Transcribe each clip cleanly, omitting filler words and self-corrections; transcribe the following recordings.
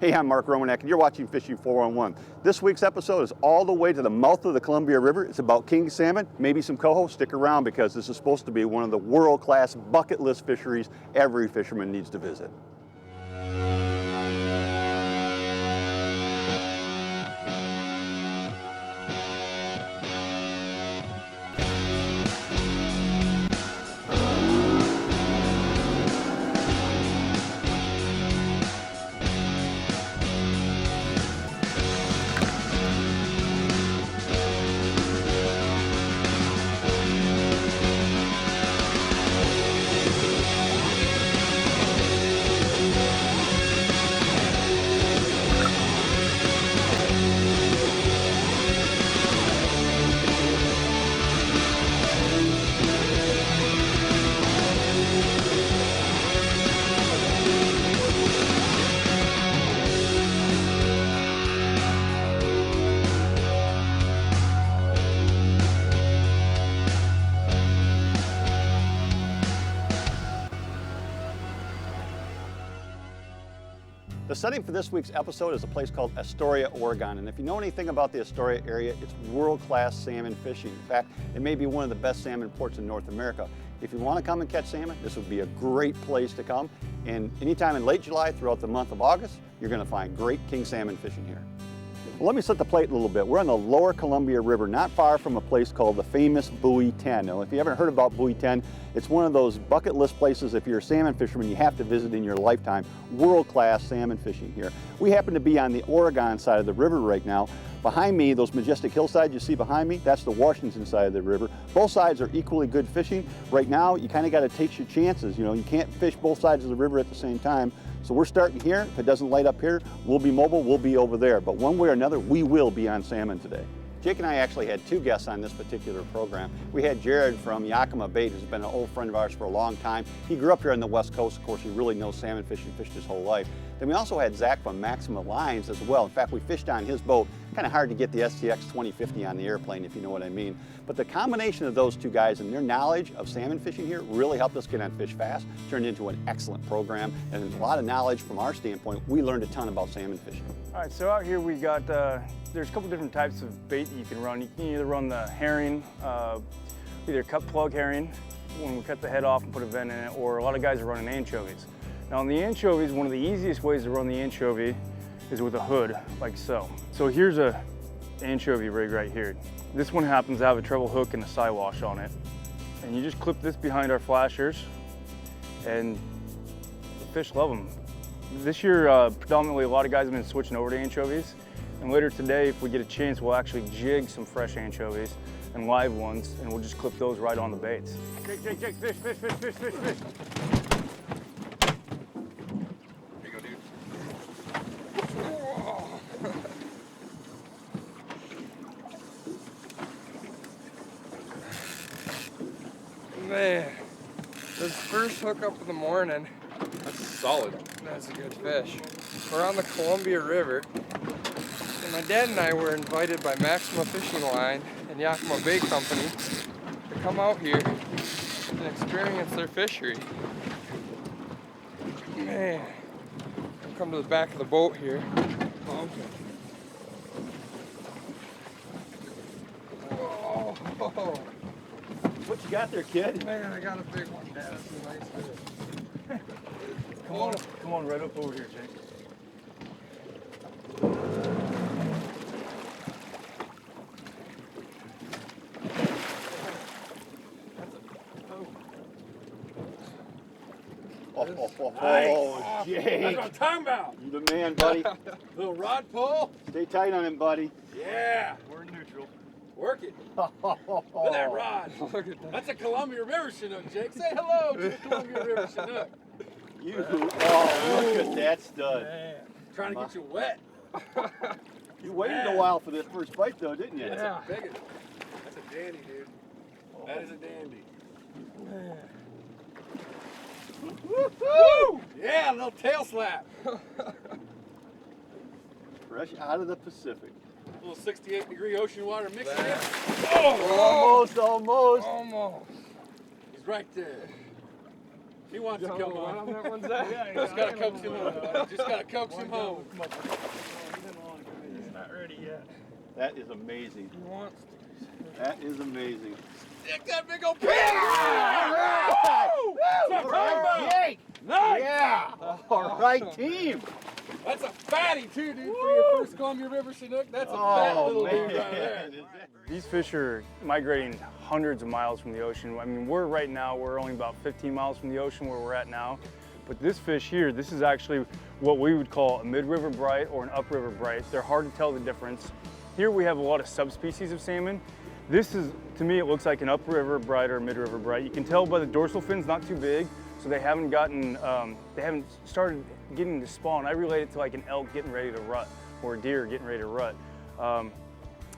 Hey, I'm Mark Romanack, and you're watching Fishing 411. This week's episode is all the way to the mouth of the Columbia River. It's about king salmon, maybe some coho. Stick around because this is supposed to be one of the world-class bucket list fisheries every fisherman needs to visit. The setting for this week's episode is a place called Astoria, Oregon. And if you know anything about the Astoria area, it's world-class salmon fishing. In fact, it may be one of the best salmon ports in North America. If you want to come and catch salmon, this would be a great place to come. And anytime in late July throughout the month of August, you're going to find great king salmon fishing here. Well, let me set the plate a little bit. We're on the lower Columbia River, not far from a place called the famous Buoy 10. Now, if you haven't heard about Buoy 10, it's one of those bucket list places, if you're a salmon fisherman, you have to visit in your lifetime. World-class salmon fishing here. We happen to be on the Oregon side of the river right now. Behind me, those majestic hillsides you see behind me, that's the Washington side of the river. Both sides are equally good fishing. Right now, you kind of got to take your chances. You know, you can't fish both sides of the river at the same time. So we're starting here. If it doesn't light up here, we'll be mobile, we'll be over there. But one way or another, we will be on salmon today. Jake and I actually had two guests on this particular program. We had Jared from Yakima Bait, who's been an old friend of ours for a long time. He grew up here on the West Coast. Of course, he really knows salmon fishing, fished his whole life. Then we also had Zach from Maxima Lines as well. In fact, we fished on his boat. Kind of hard to get the STX 2050 on the airplane, if you know what I mean. But the combination of those two guys and their knowledge of salmon fishing here really helped us get on Fish Fast, turned into an excellent program, and a lot of knowledge from our standpoint. We learned a ton about salmon fishing. All right, so out here we got, there's a couple different types of bait that you can run. You can either run the herring, either cut plug herring, when we cut the head off and put a vent in it, or a lot of guys are running anchovies. Now on the anchovies, one of the easiest ways to run the anchovy is with a hood, like so. So here's a anchovy rig right here. This one happens to have a treble hook and a side wash on it. And you just clip this behind our flashers, and the fish love them. This year, predominantly a lot of guys have been switching over to anchovies. And later today, if we get a chance, we'll actually jig some fresh anchovies and live ones, and we'll just clip those right on the baits. Jake, fish, fish, fish, fish, fish, fish. Here you go, dude. Man, this first hookup of the morning. That's solid. That's a good fish. We're on the Columbia River, and my dad and I were invited by Maxima Fishing Line and Yakima Bait Company to come out here and experience their fishery. Man, I'll come to the back of the boat here. Oh, What you got there, kid? man, I got a big one, Dad. That's a nice fish. Come on right up over here, Jake. Oh, Jake. That's what I'm talking about. You the man, buddy. Little rod pull. Stay tight on him, buddy. Yeah. We're neutral. Work it. Look at that rod. Look at that. That's a Columbia River Chinook, Jake. Say hello to the Columbia River Chinook. Look at that stud. Man. Trying to get you wet. You waited a while for this first bite, though, didn't you? That's a big one. That's a dandy, dude. That is a dandy. Man. Woo! Yeah, a little tail slap. Fresh out of the Pacific. A little 68-degree ocean water mix in Man. it. Almost. Almost. He's right there. He wants to come on. That one's that. Just gotta coax him home. Just gotta coax him home. He's not ready yet. That is amazing. He wants to. That is amazing. Stick that big old pig! All right, Jake. Nice! Yeah. All right, team. That's a fatty too, dude, for your first Columbia River Chinook. That's a fat little dude right there. These fish are migrating hundreds of miles from the ocean. I mean, we're only about 15 miles from the ocean where we're at now. But this fish here, this is actually what we would call a mid-river bright or an upriver bright. They're hard to tell the difference. Here we have a lot of subspecies of salmon. This is, to me, it looks like an upriver bright or a mid-river bright. You can tell by the dorsal fins, not too big, so they haven't started getting to spawn. I relate it to like an elk getting ready to rut or a deer getting ready to rut.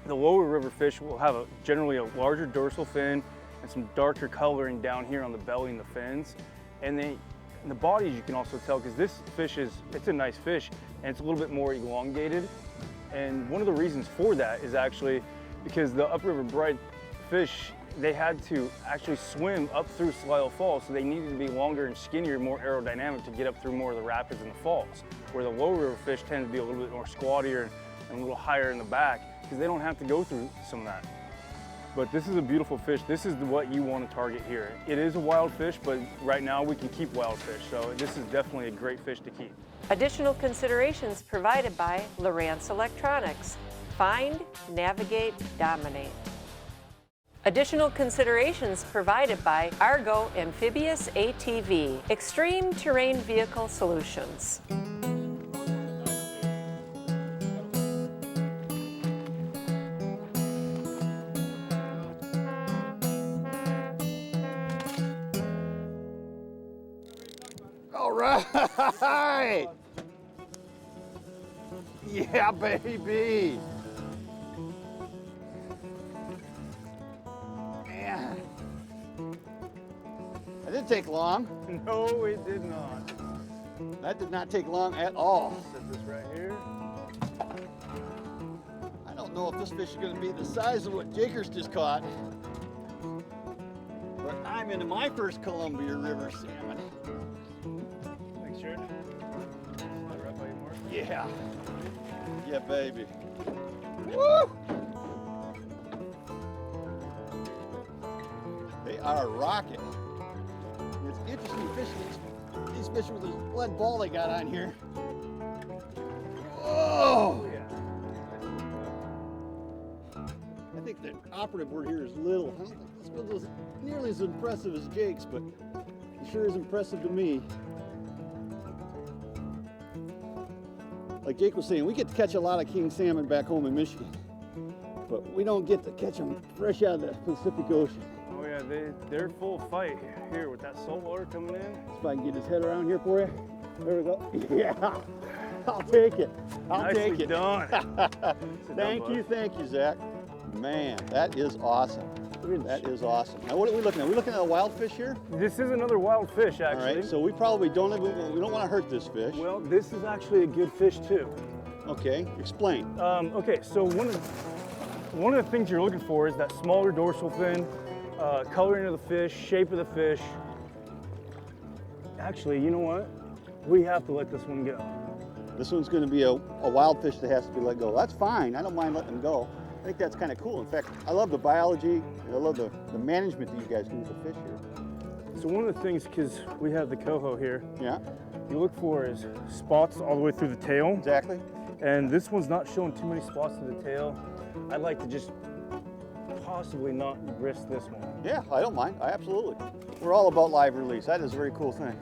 The lower river fish will have generally a larger dorsal fin and some darker coloring down here on the belly and the fins. And the bodies you can also tell, because this fish it's a nice fish and it's a little bit more elongated. And one of the reasons for that is actually because the upriver bright fish, they had to actually swim up through Salillo Falls, so they needed to be longer and skinnier, more aerodynamic to get up through more of the rapids and the falls, where the lower river fish tend to be a little bit more squattier and a little higher in the back because they don't have to go through some of that. But this is a beautiful fish. This is what you want to target here. It is a wild fish, but right now we can keep wild fish, so this is definitely a great fish to keep. Additional considerations provided by Lorentz Electronics. Find, navigate, dominate. Additional considerations provided by Argo Amphibious ATV, Extreme Terrain Vehicle Solutions. All right. Yeah, baby. Man. That didn't take long. No, it did not. That did not take long at all. Set this right here. I don't know if this fish is going to be the size of what Jakers just caught, but I'm into my first Columbia River salmon. Thanks, Jared. Slide right by you, Mark. Yeah. Yeah, baby. Woo! They are a rocket. It's interesting fishing these fish with this lead ball they got on here. Whoa! Yeah. I think the operative word here is little. I don't think this one was nearly as impressive as Jake's, but it sure is impressive to me. Like Jake was saying, we get to catch a lot of king salmon back home in Michigan, but we don't get to catch them fresh out of the Pacific Ocean. Oh yeah, they're full fight here with that salt water coming in. If I can get his head around here for you. There we go. Yeah, I'll take it. I'll take Nicely it. done. Thank you, Zach. Man, that is awesome. That is awesome. Now, what are we looking at? Are we looking at a wild fish here? This is another wild fish, actually. All right, so we probably don't want to hurt this fish. Well, this is actually a good fish too. Okay, explain. Okay, so one of the things you're looking for is that smaller dorsal fin, coloring of the fish, shape of the fish. Actually, you know what? We have to let this one go. This one's going to be a wild fish that has to be let go. That's fine. I don't mind letting them go. I think that's kind of cool. In fact, I love the biology, and I love the management that you guys do with the fish here. So one of the things, because we have the coho here, Yeah, you look for is spots all the way through the tail. exactly. And this one's not showing too many spots through the tail. I'd like to just possibly not risk this one. Yeah, I don't mind. Absolutely. We're all about live release. That is a very cool thing.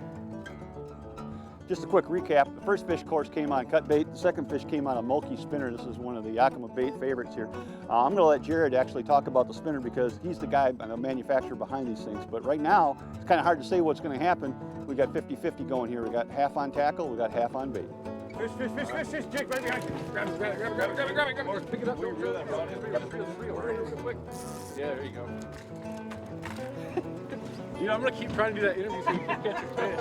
Just a quick recap. The first fish, of course, came on cut bait. The second fish came on a mulky spinner. This is one of the Yakima bait favorites here. I'm going to let Jared actually talk about the spinner because he's the guy, the manufacturer behind these things. But right now, it's kind of hard to say what's going to happen. We got 50-50 going here. We got half on tackle, we got half on bait. Fish, fish, fish, fish, fish, Jake, right behind you. Grab it, grab it, grab it, grab it, grab it, grab it, grab it. Pick it up, don't reel that rod. Just reel, hurry, real quick. Yeah, there you go. You know, I'm gonna keep trying to do that interview so you can catch your fish.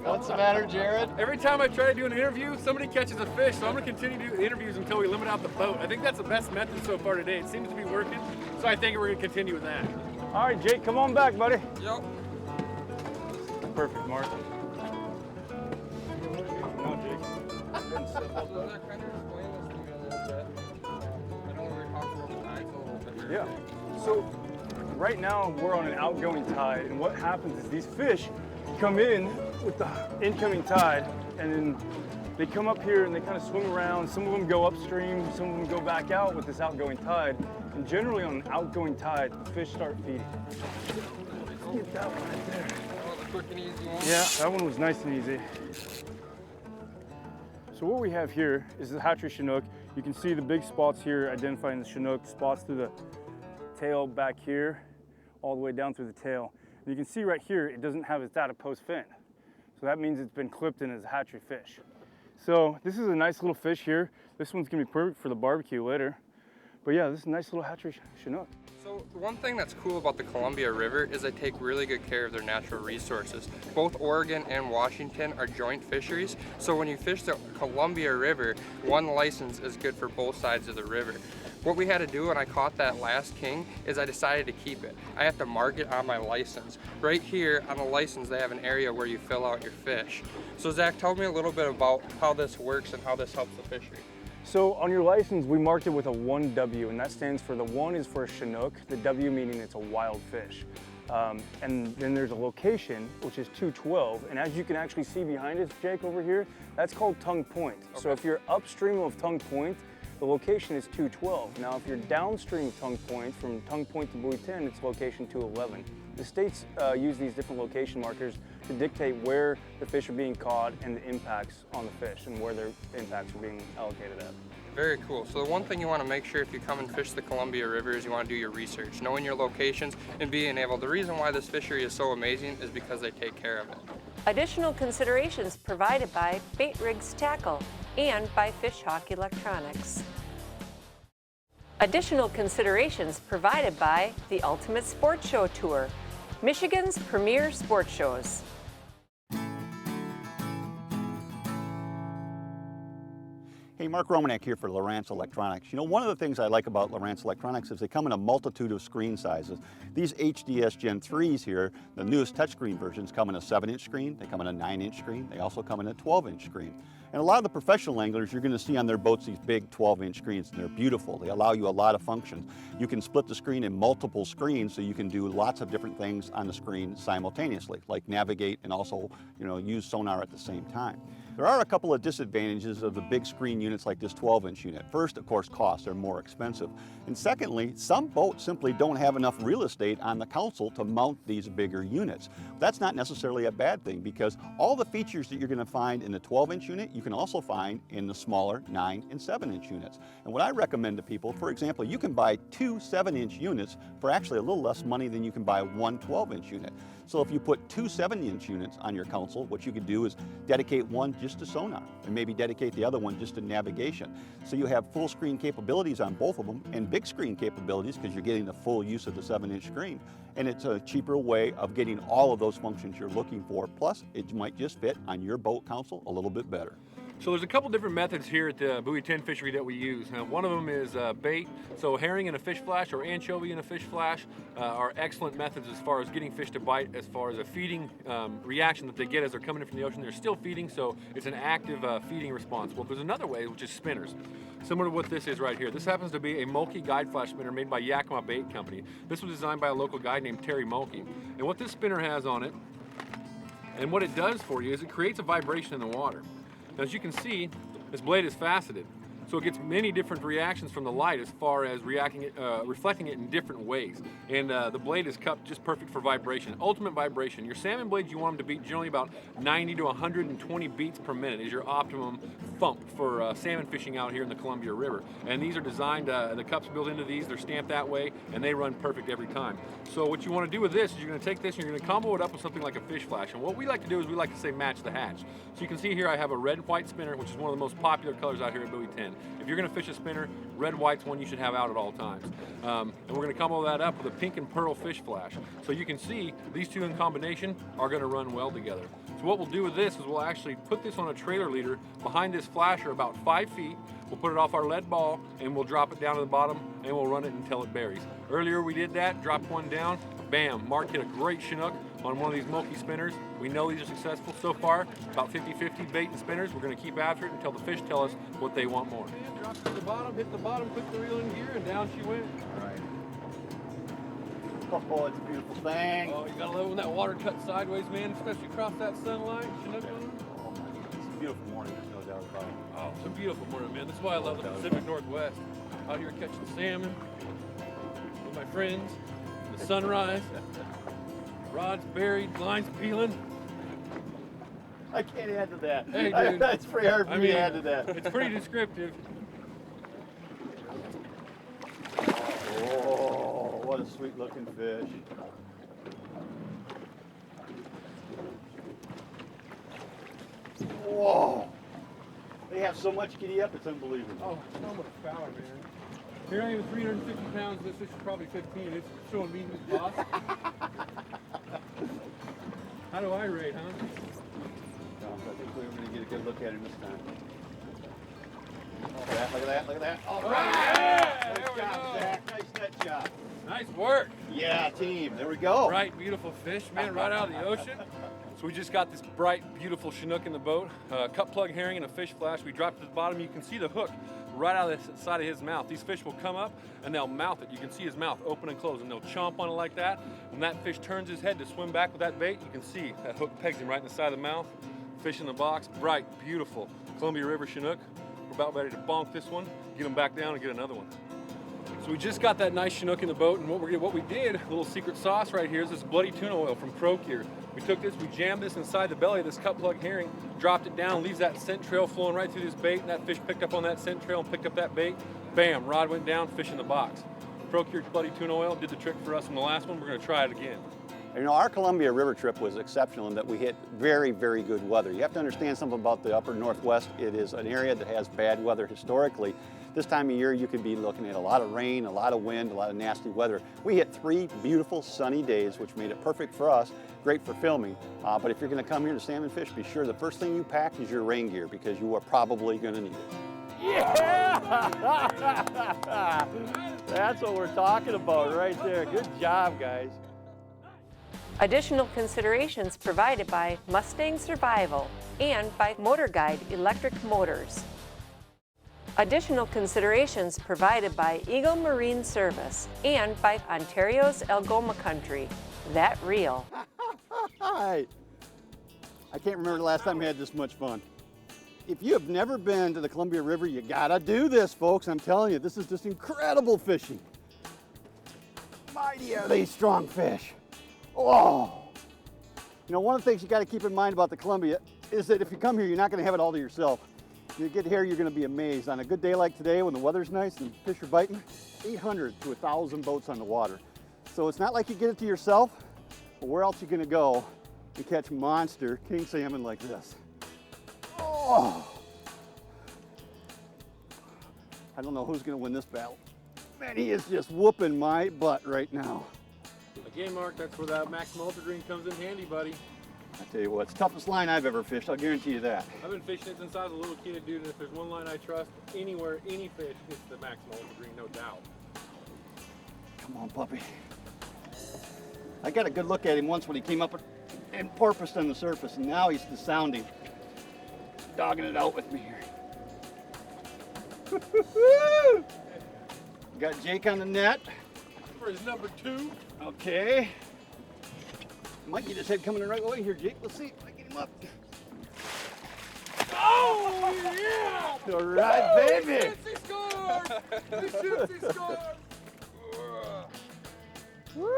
What's the matter, Jared? Every time I try to do an interview, somebody catches a fish, so I'm gonna continue to do interviews until we limit out the boat. I think that's the best method so far today. It seems to be working, so I think we're gonna continue with that. All right, Jake, come on back, buddy. Yep. Perfect, Mark. Now, Jake. So that kind of explain this to me a little bit. I know we were talking about the tides a little bit earlier. Yeah. So right now we're on an outgoing tide, and what happens is these fish come in with the incoming tide, and then they come up here and they kind of swim around. Some of them go upstream, some of them go back out with this outgoing tide. And generally on an outgoing tide, the fish start feeding. Let's get that one right there. Oh, the quick and easy one? Yeah, that one was nice and easy. So what we have here is the Hatchery Chinook. You can see the big spots here identifying the Chinook, spots through the tail back here, all the way down through the tail. And you can see right here, it doesn't have its adipose fin. So that means it's been clipped in as a hatchery fish. So this is a nice little fish here. This one's gonna be perfect for the barbecue later. But yeah, this is a nice little hatchery Chinook. So one thing that's cool about the Columbia River is they take really good care of their natural resources. Both Oregon and Washington are joint fisheries, so when you fish the Columbia River, one license is good for both sides of the river. What we had to do when I caught that last king is I decided to keep it. I have to mark it on my license. Right here on the license they have an area where you fill out your fish. So Zach, tell me a little bit about how this works and how this helps the fishery. So on your license, we marked it with a 1W, and that stands for, the 1 is for a Chinook, the W meaning it's a wild fish. And then there's a location, which is 212, and as you can actually see behind us, Jake, over here, that's called Tongue Point. Okay. So if you're upstream of Tongue Point, the location is 212. Now if you're downstream of Tongue Point, from Tongue Point to Buoy 10, it's location 211. The states use these different location markers to dictate where the fish are being caught and the impacts on the fish and where their impacts are being allocated at. Very cool. So the one thing you want to make sure if you come and fish the Columbia River is you want to do your research, knowing your locations and being able. The reason why this fishery is so amazing is because they take care of it. Additional considerations provided by Bait Rigs Tackle and by Fishhawk Electronics. Additional considerations provided by the Ultimate Sports Show Tour, Michigan's premier sports shows. Hey, Mark Romanack here for Lorentz Electronics. You know, one of the things I like about Lorentz Electronics is they come in a multitude of screen sizes. These HDS Gen 3s here, the newest touchscreen versions, come in a 7-inch screen, they come in a 9-inch screen, they also come in a 12-inch screen. And a lot of the professional anglers, you're going to see on their boats these big 12-inch screens, and they're beautiful. They allow you a lot of functions. You can split the screen in multiple screens, so you can do lots of different things on the screen simultaneously, like navigate and also, use sonar at the same time. There are a couple of disadvantages of the big screen units like this 12-inch unit. First, of course, cost. They're more expensive. And secondly, some boats simply don't have enough real estate on the console to mount these bigger units. That's not necessarily a bad thing, because all the features that you're going to find in the 12-inch unit, you can also find in the smaller 9 and 7-inch units. And what I recommend to people, for example, you can buy 2 7-inch units for actually a little less money than you can buy one 12-inch unit. So if you put 2 7-inch units on your console, what you could do is dedicate one just to sonar and maybe dedicate the other one just to navigation. So you have full screen capabilities on both of them and big screen capabilities because you're getting the full use of the 7-inch screen. And it's a cheaper way of getting all of those functions you're looking for. Plus, it might just fit on your boat console a little bit better. So there's a couple different methods here at the Buoy 10 fishery that we use. Now, one of them is bait. So herring in a fish flash or anchovy in a fish flash are excellent methods as far as getting fish to bite, as far as a feeding reaction that they get as they're coming in from the ocean. They're still feeding, so it's an active feeding response. Well, there's another way, which is spinners. Similar to what this is right here. This happens to be a Mulkey guide flash spinner made by Yakima Bait Company. This was designed by a local guy named Terry Mulkey. And what this spinner has on it, and what it does for you, is it creates a vibration in the water. Now, as you can see, this blade is faceted, so it gets many different reactions from the light as far as reflecting it in different ways. And the blade is cupped just perfect for vibration, ultimate vibration. Your salmon blades, you want them to beat generally about 90 to 120 beats per minute is your optimum thump for salmon fishing out here in the Columbia River. And these are designed, the cups built into these, they're stamped that way, and they run perfect every time. So what you want to do with this is you're going to take this and you're going to combo it up with something like a fish flash. And what we like to do is we like to say match the hatch. So you can see here I have a red-white spinner, which is one of the most popular colors out here at Buoy 10. If you're going to fish a spinner, red-white's one you should have out at all times. And we're going to combo that up with a pink and pearl fish flash. So you can see these two in combination are going to run well together. So what we'll do with this is we'll actually put this on a trailer leader behind this flasher about 5 feet. We'll put it off our lead ball and we'll drop it down to the bottom and we'll run it until it buries. Earlier we did that, dropped one down, bam, Mark hit a great Chinook on one of these mulkey spinners. We know these are successful so far, about 50-50 bait and spinners. We're going to keep after it until the fish tell us what they want more. Dropped to the bottom, hit the bottom, put the reel in gear, and down she went. All right. Oh, it's a beautiful thing. Oh, you gotta love when that water cuts sideways, man, especially across that sunlight. Chinook on them. Oh my goodness, it's a beautiful morning, there's no doubt about it. Oh, it's a beautiful morning, man. That's why I love the Pacific Northwest. Out here catching salmon with my friends, the sunrise, rods buried, lines peeling. I can't add to that. Hey, dude. That's pretty hard for me to add to that. It's pretty descriptive. Oh, what a sweet looking fish. Whoa. They have so much giddy up, it's unbelievable. Oh, so much power, man. Here I am, 350 pounds. This fish is probably 15. It's showing me who's boss. How do I rate, huh? I think we're going to get a good look at him this time. Look at that, look at that, look at that. All right! Yeah, Nice job, Zach. Nice net job. Nice work. Yeah, team. There we go. Bright, beautiful fish, man, right out of the ocean. So we just got this bright, beautiful Chinook in the boat, cut plug herring and a fish flash. We dropped it to the bottom. You can see the hook right out of the side of his mouth. These fish will come up and they'll mouth it. You can see his mouth open and close, and they'll chomp on it like that. When that fish turns his head to swim back with that bait, you can see that hook pegs him right in the side of the mouth. Fish in the box, bright, beautiful Columbia River Chinook. We're about ready to bonk this one, get him back down and get another one. So we just got that nice Chinook in the boat, and what we did, a little secret sauce right here, is this bloody tuna oil from Procure. We took this, we jammed this inside the belly of this cut plug herring, dropped it down, leaves that scent trail flowing right through this bait, and that fish picked up on that scent trail and picked up that bait. Bam, rod went down, fish in the box. Procure bloody tuna oil did the trick for us on the last one. We're gonna try it again. You know, our Columbia River trip was exceptional in that we hit very, very good weather. You have to understand something about the upper Northwest. It is an area that has bad weather historically. This time of year, you could be looking at a lot of rain, a lot of wind, a lot of nasty weather. We hit 3 beautiful sunny days, which made it perfect for us, great for filming. But if you're gonna come here to salmon fish, be sure the first thing you pack is your rain gear, because you are probably gonna need it. Yeah! That's what we're talking about right there. Good job, guys. Additional considerations provided by Mustang Survival and by Motor Guide Electric Motors. Additional considerations provided by Eagle Marine Service and by Ontario's Algoma Country. That real. Hi. I can't remember the last time we had this much fun. If you have never been to the Columbia River, you gotta do this, folks. I'm telling you, this is just incredible fishing. Mighty are these strong fish. Oh. You know, one of the things you gotta keep in mind about the Columbia is that if you come here, you're not gonna have it all to yourself. You get here, you're gonna be amazed. On a good day like today, when the weather's nice and fish are biting, 800 to 1,000 boats on the water. So it's not like you get it to yourself, but where else are you gonna go and catch monster king salmon like this? Oh! I don't know who's gonna win this battle. Man, he is just whooping my butt right now. Again, Mark, that's where that Maximum Ultra Green comes in handy, buddy. I tell you what, it's the toughest line I've ever fished, I'll guarantee you that. I've been fishing it since I was a little kid, dude, and if there's one line I trust anywhere, any fish, it's the Maximum Ultra Green, no doubt. Come on, puppy. I got a good look at him once when he came up and porpoised on the surface, and now he's the sounding. Dogging it out with me here. Got Jake on the net. For his number 2. Okay. Might get his head coming the right way here, Jake. Let's see if I get him up. Oh, yeah! All right, baby. He scores! He shoots, he scores! Woo!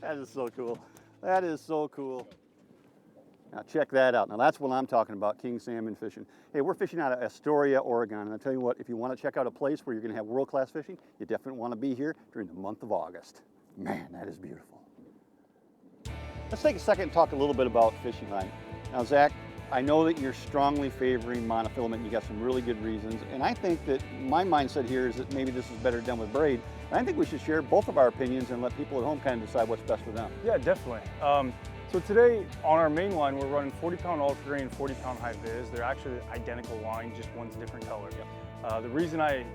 That is so cool. That is so cool. Now check that out. Now that's what I'm talking about, king salmon fishing. Hey, we're fishing out of Astoria, Oregon, and I'll tell you what, if you want to check out a place where you're going to have world-class fishing, you definitely want to be here during the month of August. Man, that is beautiful. Let's take a second and talk a little bit about fishing line. Now, Zach, I know that you're strongly favoring monofilament. You got some really good reasons, and I think that my mindset here is that maybe this is better done with braid. And I think we should share both of our opinions and let people at home kind of decide what's best for them. Yeah, definitely. So today on our main line, we're running 40-pound ultra green and 40-pound high vis. They're actually identical line, just one's different color. The reason I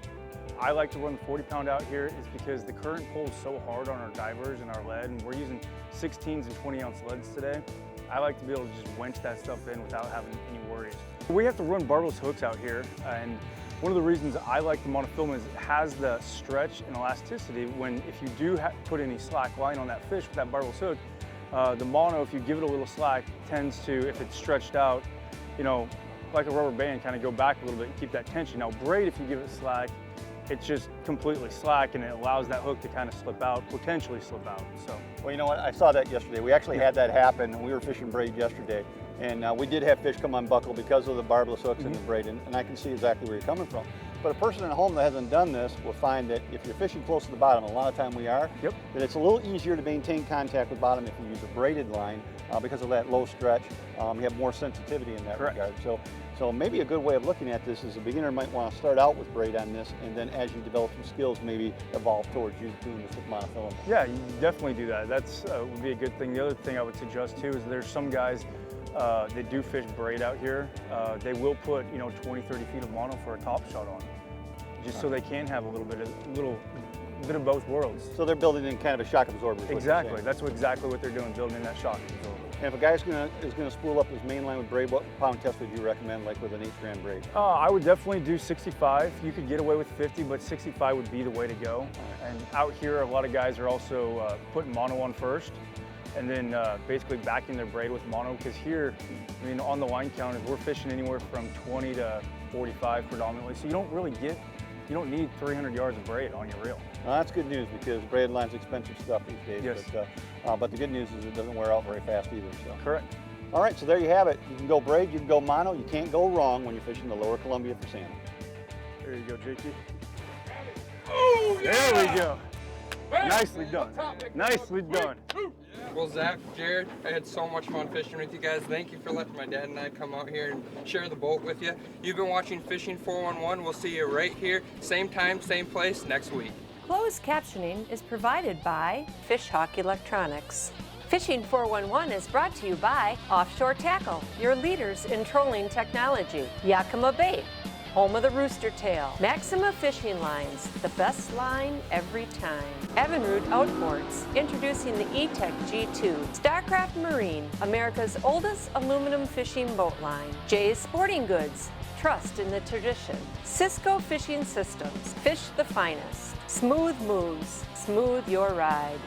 I like to run the 40-pound out here is because the current pulls so hard on our divers and our lead, and we're using 16s and 20-ounce leads today. I like to be able to just winch that stuff in without having any worries. We have to run barbless hooks out here, and one of the reasons I like the monofilament is it has the stretch and elasticity when if you do put any slack line on that fish with that barbless hook, the mono, if you give it a little slack, tends to, if it's stretched out, you know, like a rubber band, kind of go back a little bit and keep that tension. Now braid, if you give it slack, it's just completely slack and it allows that hook to kind of slip out, potentially slip out. So, Well, you know what? I saw that yesterday. We actually had that happen. We were fishing braid yesterday, and we did have fish come unbuckle because of the barbless hooks and the braid, and I can see exactly where you're coming from. But a person at home that hasn't done this will find that if you're fishing close to the bottom, a lot of time we are, Yep. that it's a little easier to maintain contact with bottom if you use a braided line because of that low stretch. You have more sensitivity in that Correct. regard. So maybe a good way of looking at this is a beginner might want to start out with braid on this, and then as you develop some skills, maybe evolve towards you doing this with monofilament. yeah, you definitely do that. That's would be a good thing. The other thing I would suggest too is there's some guys that do fish braid out here. They will put 20, 30 feet of mono for a top shot on, just so they can have a little bit of both worlds. So they're building in kind of a shock absorber. is what you're Exactly. saying. That's exactly what they're doing, building in that shock absorber. And if a guy is gonna spool up his main line with braid, what pound test would you recommend, like with an 8-strand braid? I would definitely do 65. You could get away with 50, but 65 would be the way to go. And out here, a lot of guys are also putting mono on first, and then basically backing their braid with mono. Because here, I mean, on the line counters, we're fishing anywhere from 20 to 45 predominantly. So you don't need 300 yards of braid on your reel. Well, that's good news because braid line's expensive stuff these days. Yes. But the good news is it doesn't wear out very fast either. So. Correct. All right, so there you have it. You can go braid, you can go mono. You can't go wrong when you're fishing the lower Columbia for salmon. There you go, Jakey. Oh, There we go. Nicely done. Nicely done. Well, Zach, Jared, I had so much fun fishing with you guys. Thank you for letting my dad and I come out here and share the boat with you. You've been watching Fishing 411. We'll see you right here, same time, same place, next week. Closed captioning is provided by Fishhawk Electronics. Fishing 411 is brought to you by Offshore Tackle, your leaders in trolling technology. Yakima Bait, home of the rooster tail. Maxima Fishing Lines, the best line every time. Evinrude Outboards, introducing the E-Tech G2. Starcraft Marine, America's oldest aluminum fishing boat line. Jay's Sporting Goods, trust in the tradition. Cisco Fishing Systems, fish the finest. Smooth moves, smooth your ride.